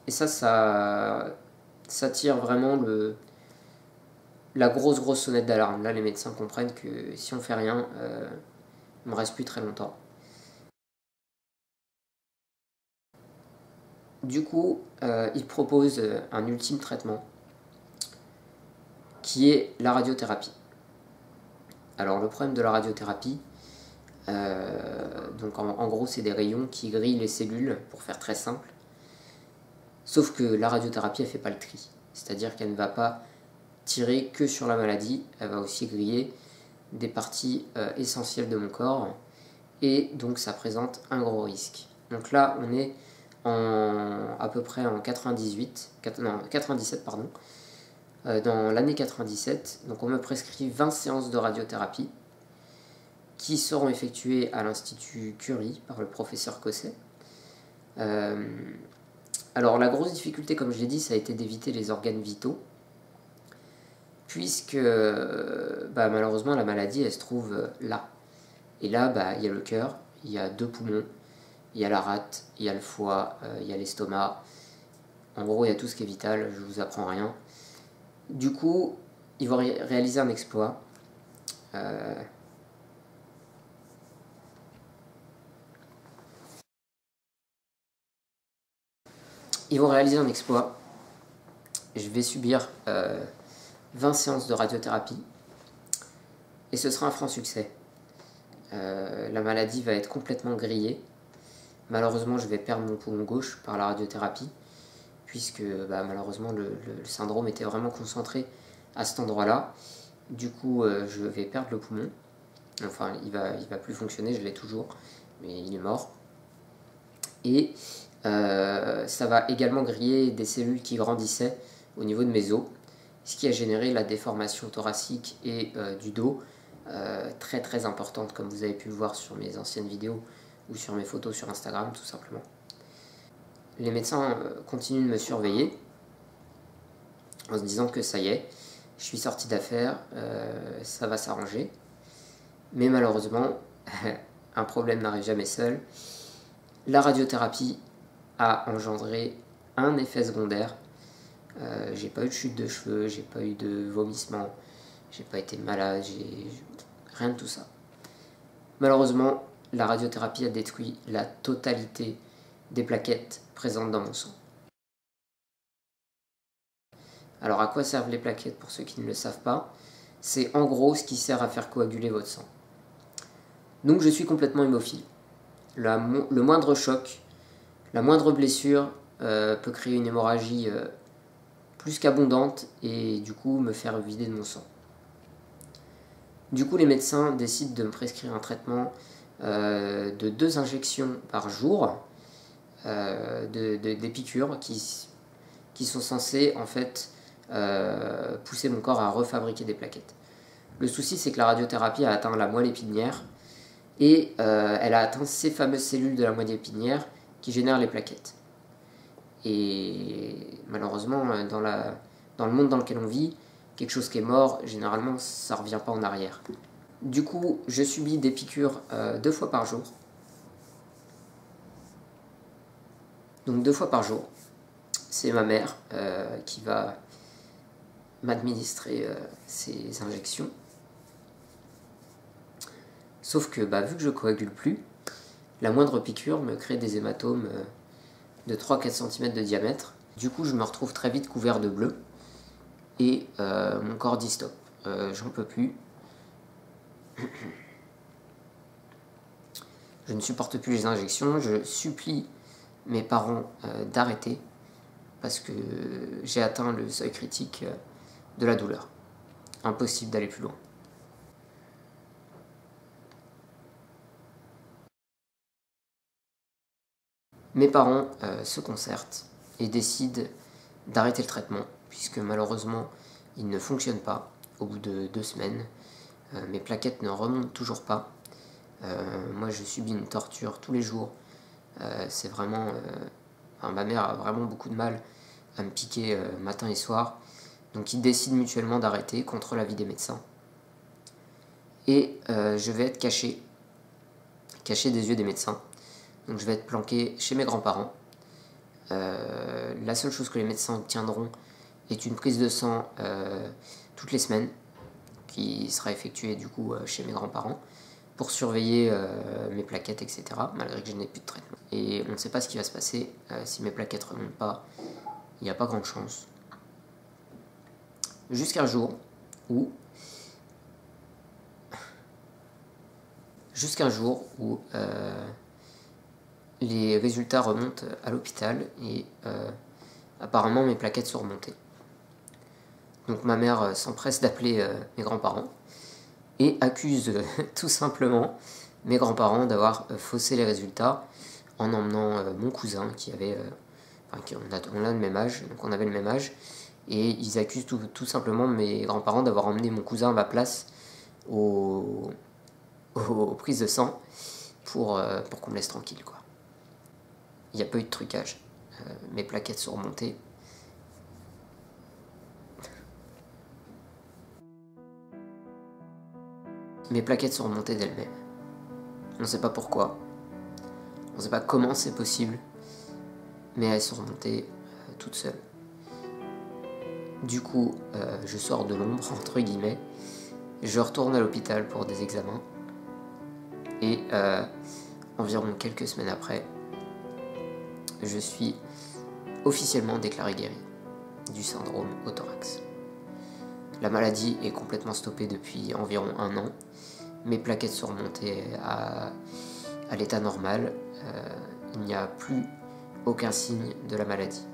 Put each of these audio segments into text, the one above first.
Et ça tire vraiment la grosse sonnette d'alarme. Là, les médecins comprennent que si on fait rien, il ne me reste plus très longtemps. Du coup, ils proposent un ultime traitement qui est la radiothérapie. Alors, le problème de la radiothérapie, donc en gros, c'est des rayons qui grillent les cellules, pour faire très simple. Sauf que la radiothérapie, elle ne fait pas le tri. C'est-à-dire qu'elle ne va pas tirer que sur la maladie, elle va aussi griller des parties essentielles de mon corps, et donc ça présente un gros risque. Donc là, on est à peu près en 97, pardon. Dans l'année 97, donc on me prescrit 20 séances de radiothérapie qui seront effectuées à l'Institut Curie par le professeur Cosset. Alors la grosse difficulté, comme je l'ai dit, ça a été d'éviter les organes vitaux, puisque malheureusement la maladie elle se trouve là. Et là, il y a le cœur, il y a 2 poumons, il y a la rate, il y a le foie, il y a l'estomac. En gros, il y a tout ce qui est vital, je vous apprends rien. Du coup, ils vont réaliser un exploit. Je vais subir 20 séances de radiothérapie. Et ce sera un franc succès. La maladie va être complètement grillée. Malheureusement, je vais perdre mon poumon gauche par la radiothérapie, puisque malheureusement le syndrome était vraiment concentré à cet endroit-là. Du coup, je vais perdre le poumon. Enfin, il va plus fonctionner, je l'ai toujours, mais il est mort. Et ça va également griller des cellules qui grandissaient au niveau de mes os, ce qui a généré la déformation thoracique et du dos, très importante, comme vous avez pu le voir sur mes anciennes vidéos ou sur mes photos sur Instagram, tout simplement. Les médecins continuent de me surveiller en se disant que ça y est, je suis sorti d'affaire, ça va s'arranger. Mais malheureusement, un problème n'arrive jamais seul. La radiothérapie a engendré un effet secondaire. J'ai pas eu de chute de cheveux, j'ai pas eu de vomissement, j'ai pas été malade, rien de tout ça. Malheureusement, la radiothérapie a détruit la totalité des plaquettes présentes dans mon sang. Alors à quoi servent les plaquettes pour ceux qui ne le savent pas? C'est en gros ce qui sert à faire coaguler votre sang. Donc je suis complètement hémophile. Le moindre choc, la moindre blessure peut créer une hémorragie plus qu'abondante et du coup me faire vider de mon sang. Du coup les médecins décident de me prescrire un traitement de 2 injections par jour, des piqûres qui sont censées en fait pousser mon corps à refabriquer des plaquettes. Le souci, c'est que la radiothérapie a atteint la moelle épinière et elle a atteint ces fameuses cellules de la moelle épinière qui génèrent les plaquettes. Et malheureusement, dans le monde dans lequel on vit, quelque chose qui est mort, généralement, ça ne revient pas en arrière. Du coup, je subis des piqûres 2 fois par jour. Donc 2 fois par jour. C'est ma mère qui va m'administrer ces injections. Sauf que vu que je coagule plus, la moindre piqûre me crée des hématomes de 3-4 cm de diamètre. Du coup, je me retrouve très vite couvert de bleu et mon corps dit stop, j'en peux plus. Je ne supporte plus les injections, je supplie mes parents d'arrêter parce que j'ai atteint le seuil critique de la douleur. Impossible d'aller plus loin. Mes parents se concertent et décident d'arrêter le traitement, puisque malheureusement, il ne fonctionne pas. Au bout de 2 semaines, mes plaquettes ne remontent toujours pas. Moi, je subis une torture tous les jours. C'est vraiment... ma mère a vraiment beaucoup de mal à me piquer matin et soir. Donc, ils décident mutuellement d'arrêter contre l'avis des médecins. Et je vais être caché des yeux des médecins. Donc je vais être planqué chez mes grands-parents. La seule chose que les médecins obtiendront est une prise de sang toutes les semaines, qui sera effectuée du coup chez mes grands-parents, pour surveiller mes plaquettes, etc., malgré que je n'ai plus de traitement. Et on ne sait pas ce qui va se passer. Si mes plaquettes ne remontent pas, il n'y a pas grande chance. Jusqu'à un jour où les résultats remontent à l'hôpital et apparemment mes plaquettes sont remontées. Donc ma mère s'empresse d'appeler mes grands-parents et accuse tout simplement mes grands-parents d'avoir faussé les résultats en emmenant mon cousin qui avait... on a le même âge, donc on avait le même âge, et ils accusent tout simplement mes grands-parents d'avoir emmené mon cousin à ma place aux prises de sang pour qu'on me laisse tranquille, quoi. Il n'y a pas eu de trucage. Mes plaquettes sont remontées. Mes plaquettes sont remontées d'elles-mêmes. On ne sait pas pourquoi. On ne sait pas comment c'est possible. Mais elles sont remontées toutes seules. Du coup, je sors de l'ombre, entre guillemets. Je retourne à l'hôpital pour des examens. Et environ quelques semaines après, je suis officiellement déclaré guéri du syndrome au thorax. La maladie est complètement stoppée depuis environ 1 an. Mes plaquettes sont remontées à l'état normal. Il n'y a plus aucun signe de la maladie.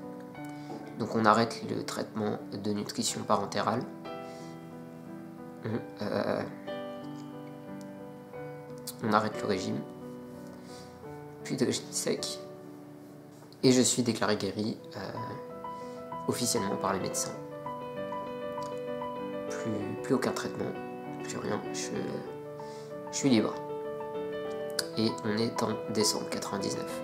Donc on arrête le traitement de nutrition parentérale. On arrête le régime. Puis de régime sec. Et je suis déclaré guéri officiellement par les médecins. Plus aucun traitement, plus rien. Je suis libre. Et on est en décembre 99.